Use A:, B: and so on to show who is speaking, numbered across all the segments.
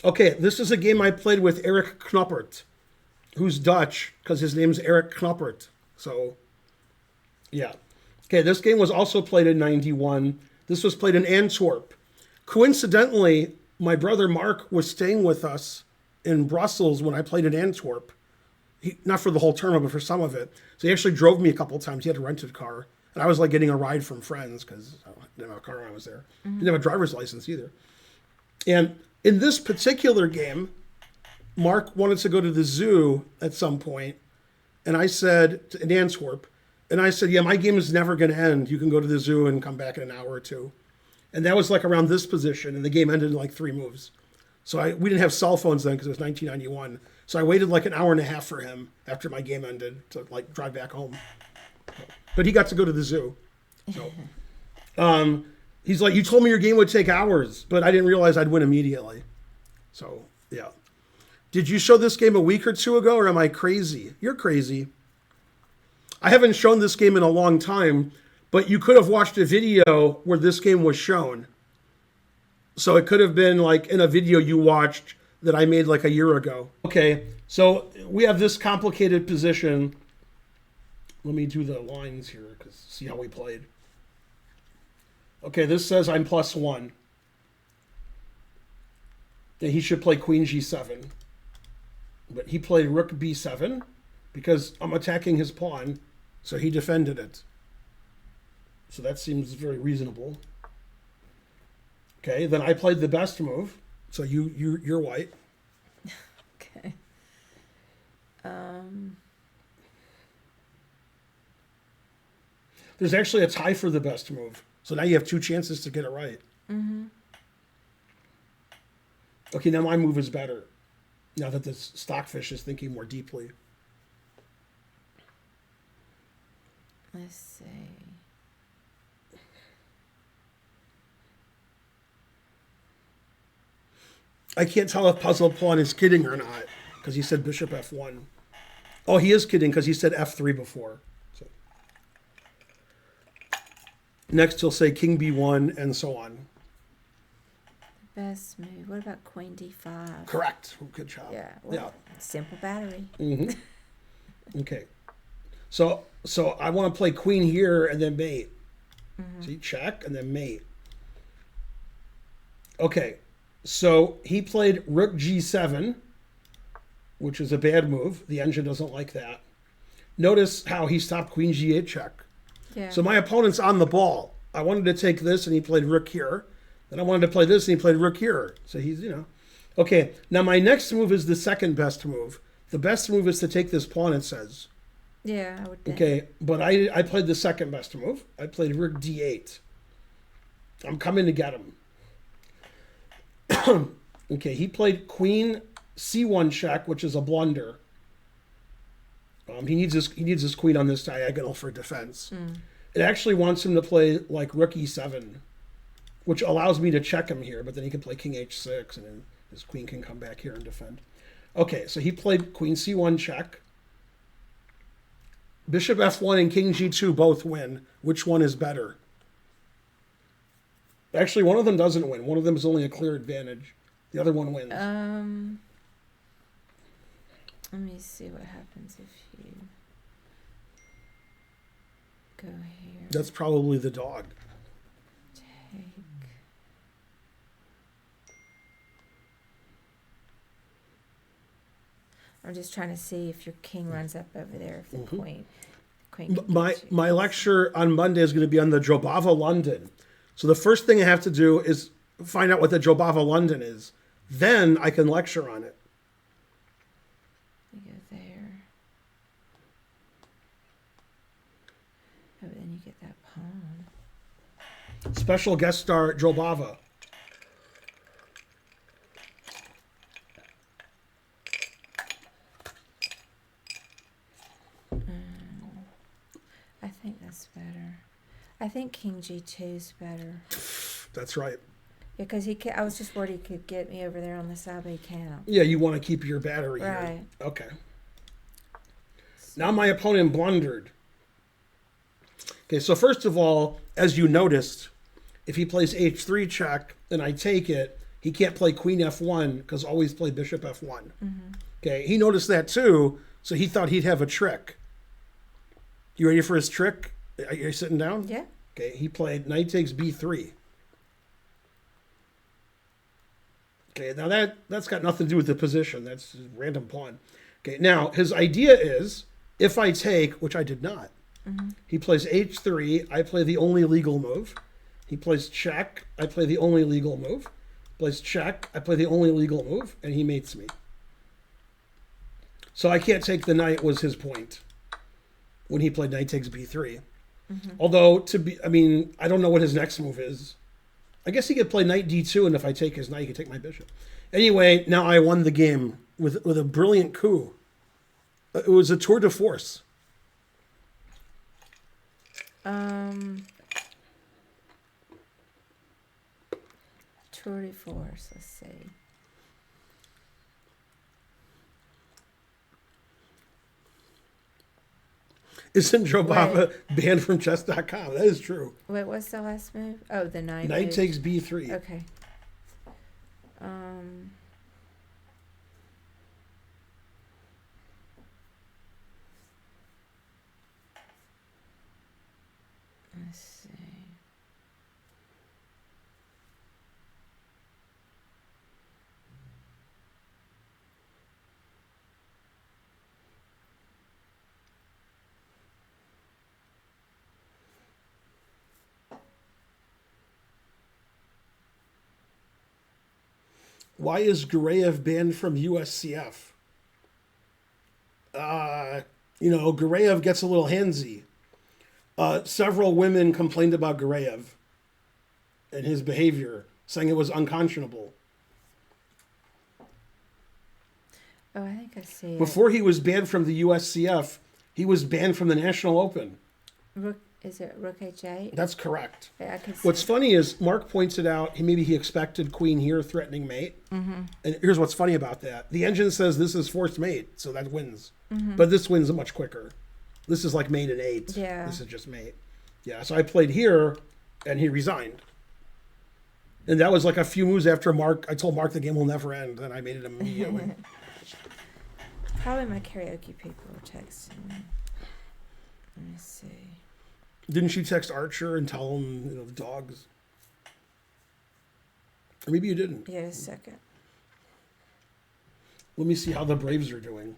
A: Okay, this is a game I played with Erik Knoppert, who's Dutch because his name's Erik Knoppert. So, yeah. Okay, this game was also played in 91. This was played in Antwerp. Coincidentally, my brother Mark was staying with us in Brussels when I played in Antwerp. Not for the whole tournament, but for some of it. So he actually drove me a couple of times. He had a rented car. And I was like getting a ride from friends because I didn't have a car when I was there. Didn't have a driver's license either. And in this particular game, Mark wanted to go to the zoo at some point. And I said, in Antwerp, and I said, yeah, my game is never going to end. You can go to the zoo and come back in an hour or two. And that was like around this position. And the game ended in like 3 moves. So we didn't have cell phones then because it was 1991. So I waited like an hour and a half for him after my game ended to like drive back home. But he got to go to the zoo. So, he's like, you told me your game would take hours, but I didn't realize I'd win immediately. So, yeah. Did you show this game a week or two ago, or am I crazy? You're crazy. I haven't shown this game in a long time, but you could have watched a video where this game was shown. So it could have been like in a video you watched that I made like a year ago. Okay, so we have this complicated position. Let me do the lines here, because see how we played. Okay, this says I'm +1. Then he should play Queen G7. But he played Rook B7 because I'm attacking his pawn, so he defended it. So that seems very reasonable. Okay, then I played the best move. So you're white.
B: Okay.
A: There's actually a tie for the best move. So now you have 2 chances to get it right. Okay, now my move is better. Now that this stockfish is thinking more deeply.
B: Let's see.
A: I can't tell if Puzzle Pawn is kidding or not, because he said Bishop F1. Oh, he is kidding, because he said F3 before. So. Next, he'll say King B1, and so on.
B: Best move. What about Queen D5?
A: Correct. Good job.
B: Yeah. Well, simple battery.
A: Okay. So I want to play Queen here and then mate. See, check and then mate. Okay. So he played Rook G7, which is a bad move. The engine doesn't like that. Notice how he stopped Queen G8 check.
B: Yeah.
A: So my opponent's on the ball. I wanted to take this, and he played Rook here. Then I wanted to play this, and he played Rook here. So he's, Okay, now my next move is the second best move. The best move is to take this pawn, it says.
B: Yeah, I would think.
A: Okay, but I played the second best move. I played Rook D8. I'm coming to get him. Okay, he played Queen C1 check, which is a blunder. He needs his queen on this diagonal for defense. It actually wants him to play like Rook E7, which allows me to check him here, but then he can play King H6, and then his queen can come back here and defend. Okay, so he played Queen C1 check. Bishop F1 and King G2 both win. Which one is better? Actually, one of them doesn't win. One of them is only a clear advantage. The other one wins.
B: Let me see what happens if you go here.
A: That's probably the dog.
B: Take. I'm just trying to see if your king runs up over there, if the queen
A: My lecture on Monday is going to be on the Jobava London. So the first thing I have to do is find out what the Jobava London is. Then I can lecture on it.
B: You go there. Oh, then you get that pawn.
A: Special guest star Jobava.
B: I think that's better. I think King G2 is better.
A: That's right.
B: Yeah, because I was just worried he could get me over there on the side, but he can't.
A: Yeah, you want to keep your battery here.
B: Right.
A: Okay. Now my opponent blundered. Okay, so first of all, as you noticed, if he plays H3 check and I take it, he can't play queen f1 because always play bishop f1. Okay, he noticed that too, so he thought he'd have a trick. You ready for his trick? Are you sitting down?
B: Yeah.
A: Okay, he played knight takes b3. Okay, now that's got nothing to do with the position. That's a random pawn. Okay, now his idea is, if I take, which I did not, he plays h3, I play the only legal move. He plays check, I play the only legal move. Plays check, I play the only legal move, and he mates me. So I can't take the knight was his point when he played knight takes b3. Although, I don't know what his next move is. I guess he could play knight d2, and if I take his knight, he could take my bishop. Anyway, now I won the game with a brilliant coup. It was a tour de force.
B: Tour de force, let's see.
A: Isn't Joe Baba banned from chess.com? That is true.
B: Wait, what's the last move? Oh, the knight.
A: Knight
B: move.
A: takes b3.
B: Okay. Let's see.
A: Why is Gureyev banned from USCF? Gureyev gets a little handsy. Several women complained about Gureyev and his behavior, saying it was unconscionable.
B: Oh, I think I see it.
A: Before he was banned from the USCF, he was banned from the National Open.
B: Is it Rook H8?
A: That's correct.
B: Yeah, I can see
A: What's
B: it.
A: funny is Mark points it out. Maybe he expected queen here, threatening mate. And here's what's funny about that. The engine says this is forced mate, so that wins. But this wins much quicker. This is like mate and 8.
B: Yeah.
A: This is just mate. Yeah, so I played here, and he resigned. And that was like a few moves after Mark. I told Mark the game will never end, and I made it immediately.
B: Probably my karaoke people were texting me. Let me see.
A: Didn't she text Archer and tell him, the dogs? Or maybe you didn't.
B: Yeah, a second.
A: Let me see how the Braves are doing.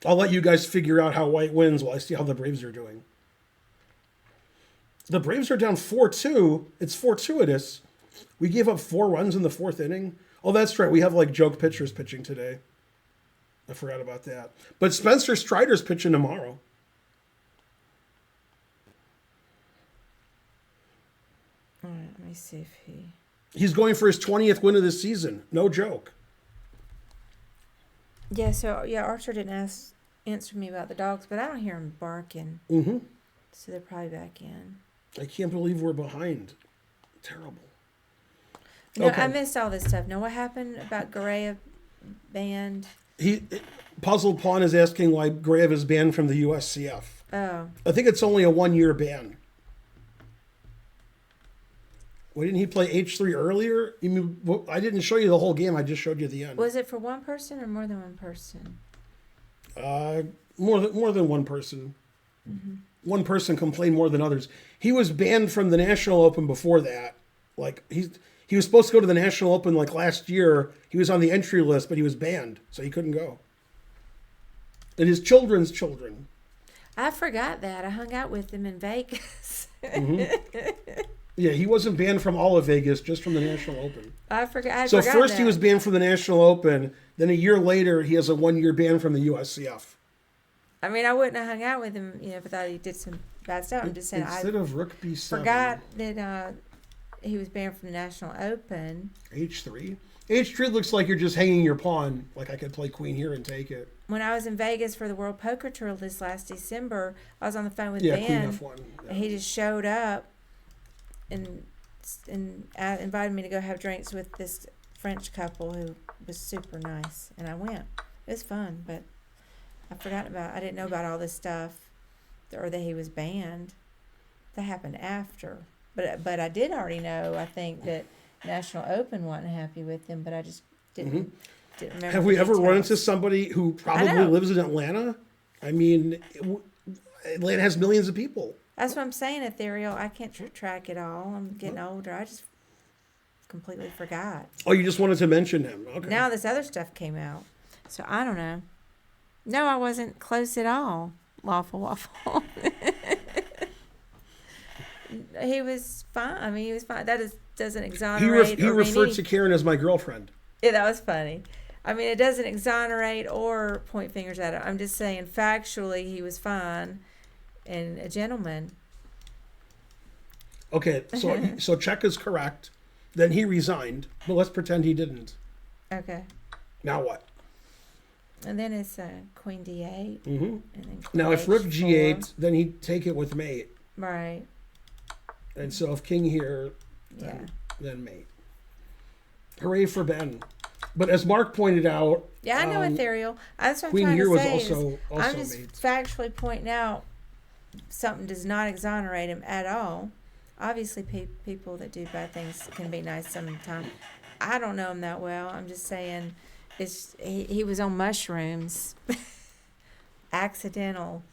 A: I'll let you guys figure out how white wins while I see how the Braves are doing. The Braves are down 4-2. It's fortuitous. We gave up 4 runs in the 4th inning. Oh, that's right. We have joke pitchers pitching today. I forgot about that. But Spencer Strider's pitching tomorrow.
B: All right, let me see if he...
A: He's going for his 20th win of the season. No joke.
B: Yeah, Archer didn't answer me about the dogs, but I don't hear him barking. So they're probably back in.
A: I can't believe we're behind. Terrible.
B: No,
A: Okay.
B: I missed all this stuff. Know what happened about Gureyev banned?
A: Puzzled Pawn is asking why Gureyev is banned from the USCF.
B: Oh.
A: I think it's only a 1-year ban. Why didn't he play H3 earlier? I didn't show you the whole game. I just showed you the end.
B: Was it for one person or more than one person?
A: More than one person. One person complained more than others. He was banned from the National Open before that. He was supposed to go to the National Open last year. He was on the entry list, but he was banned, so he couldn't go. And his children's children.
B: I forgot that. I hung out with him in Vegas.
A: Yeah, he wasn't banned from all of Vegas, just from the National Open.
B: I forgot.
A: So first he was banned from the National Open. Then a year later, he has a 1-year ban from the USCF.
B: I mean, I wouldn't have hung out with him, if I thought he did some bad stuff. I'm just saying
A: Instead of Rook B7.
B: Forgot that he was banned from the National Open.
A: H3? H3 looks like you're just hanging your pawn. Like I could play queen here and take it.
B: When I was in Vegas for the World Poker Tour this last December, I was on the phone with
A: Yeah,
B: Ben.
A: queen F1. Yeah.
B: And he just showed up and invited me to go have drinks with this French couple who was super nice. And I went. It was fun, but I didn't know about all this stuff, or that he was banned. That happened after. But I did already know, I think, that National Open wasn't happy with him, but I just didn't remember.
A: Have we
B: the
A: ever run into
B: details.
A: somebody who probably
B: know.
A: lives in Atlanta? I mean, Atlanta has millions of people.
B: That's what I'm saying, Ethereal. I can't track it all. I'm getting older. I just completely forgot.
A: Oh, you just wanted to mention him. Okay.
B: Now this other stuff came out. So I don't know. No, I wasn't close at all. Lawful Waffle. He was fine. I mean, he was fine. That doesn't exonerate.
A: He referred to Karen as my girlfriend.
B: Yeah, that was funny. I mean, it doesn't exonerate or point fingers at him. I'm just saying factually he was fine and a gentleman.
A: Okay, so check is correct. Then he resigned, but let's pretend he didn't.
B: Okay.
A: Now what?
B: And then it's Queen D8.
A: Mm-hmm.
B: And then Queen
A: Now, if
B: H4.
A: Rook G8, then he'd take it with mate.
B: Right.
A: And so if King here, then mate. Hooray for Ben. But as Mark pointed out,
B: Yeah, I know Ethereal. That's what I'm
A: Queen
B: trying
A: here
B: to
A: was
B: say. Is
A: also
B: I'm just
A: mate.
B: factually pointing out something does not exonerate him at all. Obviously, people that do bad things can be nice sometimes. I don't know him that well. I'm just saying, he was on mushrooms, accidental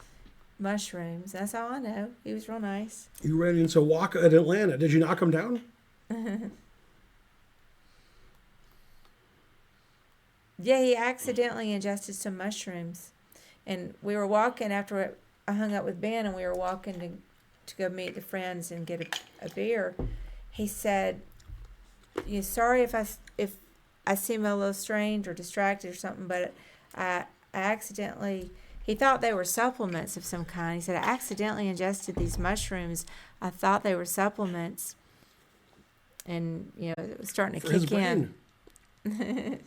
B: mushrooms. That's all I know. He was real nice.
A: You ran into Waka at Atlanta. Did you knock him down?
B: Yeah, he accidentally ingested some mushrooms, and we were walking after I hung up with Ben, and we were walking to go meet the friends and get a beer. He said, "Yeah, sorry if I seem a little strange or distracted or something, but I accidentally." He thought they were supplements of some kind. He said, "I accidentally ingested these mushrooms. I thought they were supplements," and it was starting to
A: For his
B: kick in.
A: brain.